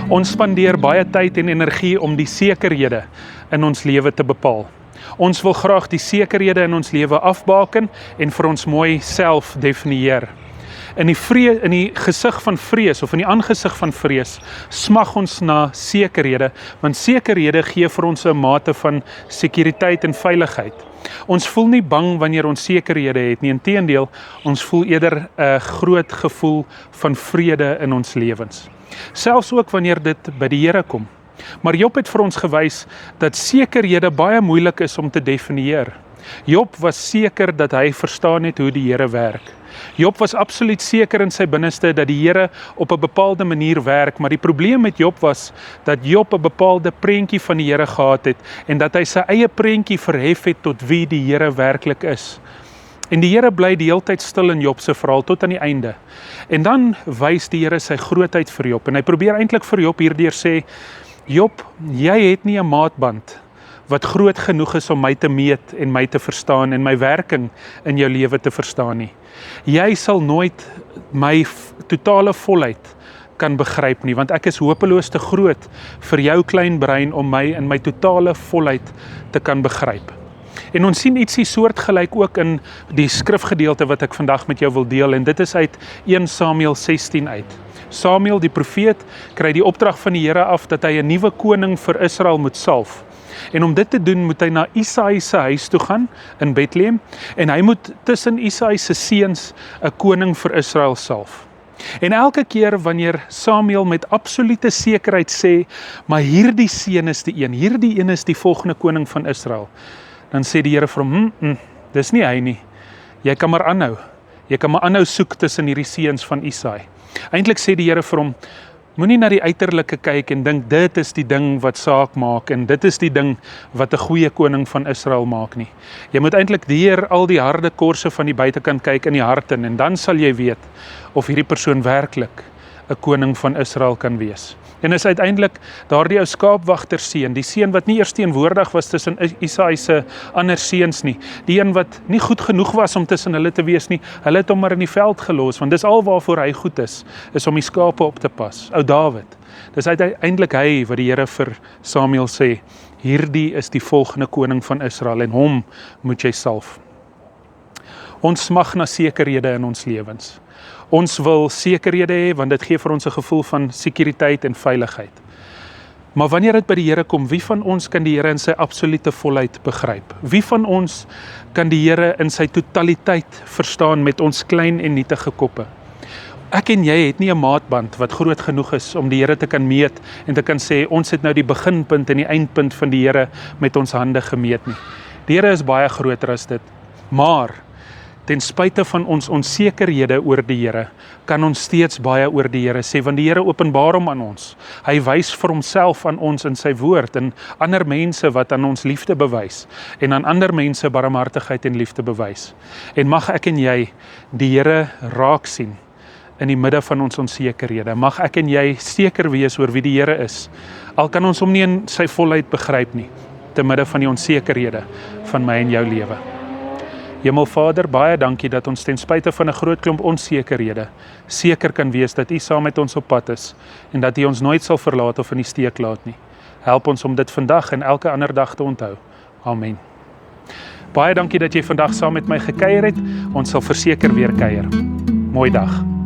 Ons spandeer baie tyd en energie om die sekerhede in ons lewe te bepaal. Ons wil graag die sekerhede in ons lewe afbaken en vir ons mooi self definieer. In die gesig van vrees of in die aangesig van vrees smag ons na sekerhede, want sekerhede gee vir ons 'n mate van sekuriteit en veiligheid. Ons voel nie bang wanneer ons sekerhede het nie, inteendeel, ons voel eerder 'n groot gevoel van vrede in ons lewens. Selfs ook wanneer dit by die Here kom. Maar Job het vir ons gewys dat sekerhede baie moeilik is om te definieer. Job was seker dat hy verstaan het hoe die Here werk. Job was absoluut seker in sy binneste dat die Here op 'n bepaalde manier werk, maar die probleem met Job was dat Job 'n bepaalde prentjie van die Here gehad het en dat hy sy eie prentjie verhef het tot wie die Here werklik is. En die Here bly die hele tyd stil in Job se verhaal tot aan die einde. En dan wys die Here sy grootheid vir Job en hy probeer eintlik vir Job hierdeur sê: Job, jy het nie 'n maatband wat groot genoeg is om my te meet en my te verstaan en my werking in jou lewe te verstaan nie. Jy sal nooit my totale volheid kan begryp nie, want ek is hopeloos te groot vir jou klein brein om my in my totale volheid te kan begryp. En ons sien ietsie soortgelyk ook in die skrifgedeelte wat ek vandag met jou wil deel, en dit is uit 1 Samuel 16 uit. Samuel die profeet kry die opdrag van die Here af dat hy 'n nuwe koning vir Israel moet salf. En om dit te doen moet hy na Isaï se huis toe gaan in Bethlehem en hy moet tussen Isaï se seuns 'n koning vir Israel salf. En elke keer wanneer Samuel met absolute sekerheid sê, maar hierdie seun is die een, hierdie een is die volgende koning van Israel, dan sê die Here vir hom, dis nie hy nie. Jy kan maar aanhou. Jy kan maar aanhou soek tussen hierdie seuns van Isaï. Eintlik sê die Here vir hom, moenie na die uiterlike kyk en dink dit is die ding wat saak maak en dit is die ding wat 'n goeie koning van Israel maak nie. Jy moet eintlik deur al die harde korse van die buitekant kyk in die hart in en dan sal jy weet of hierdie persoon werklik 'n koning van Israel kan wees. En is uiteindelik daardie ou skaapwagterseun, die seun wat nie eers teenwoordig was tussen Isaï se ander seuns nie, die een wat nie goed genoeg was om tussen hulle te wees nie, hulle het hom maar in die veld gelos, want dis al waarvoor hy goed is om die skape op te pas. Ou Dawid, dis uiteindelik hy wat die Here vir Samuel sê, hierdie is die volgende koning van Israel en hom moet jy salf. Ons smag na sekerhede in ons lewens. Ons wil sekerhede hê, want dit gee vir ons 'n gevoel van sekuriteit en veiligheid. Maar wanneer dit by die Here kom, wie van ons kan die Here in sy absolute volheid begryp? Wie van ons kan die Here in sy totaliteit verstaan met ons klein en nietige koppe? Ek en jy het nie 'n maatband wat groot genoeg is om die Here te kan meet en te kan sê, ons het nou die beginpunt en die eindpunt van die Here met ons hande gemeet nie. Die Here is baie groter as dit, maar ten spyte van ons onsekerhede oor die Here, kan ons steeds baie oor die Here sê, want die Here openbaar hom aan ons. Hy wys vir homself aan ons in sy woord, en ander mense wat aan ons liefde bewys, en aan ander mense barmhartigheid en liefde bewys. En mag ek en jy die Here raak sien in die midde van ons onsekerhede. Mag ek en jy seker wees oor wie die Here is, al kan ons hom nie in sy volheid begryp nie, te midde van die onsekerhede van my en jou lewe. Hemelvader, baie dankie dat ons ten spyte van 'n groot klomp onsekerhede seker kan wees dat U saam met ons op pad is en dat U ons nooit sal verlaat of in die steek laat nie. Help ons om dit vandag en elke ander dag te onthou. Amen. Baie dankie dat jy vandag saam met my gekuier het. Ons sal verseker weer kuier. Mooi dag.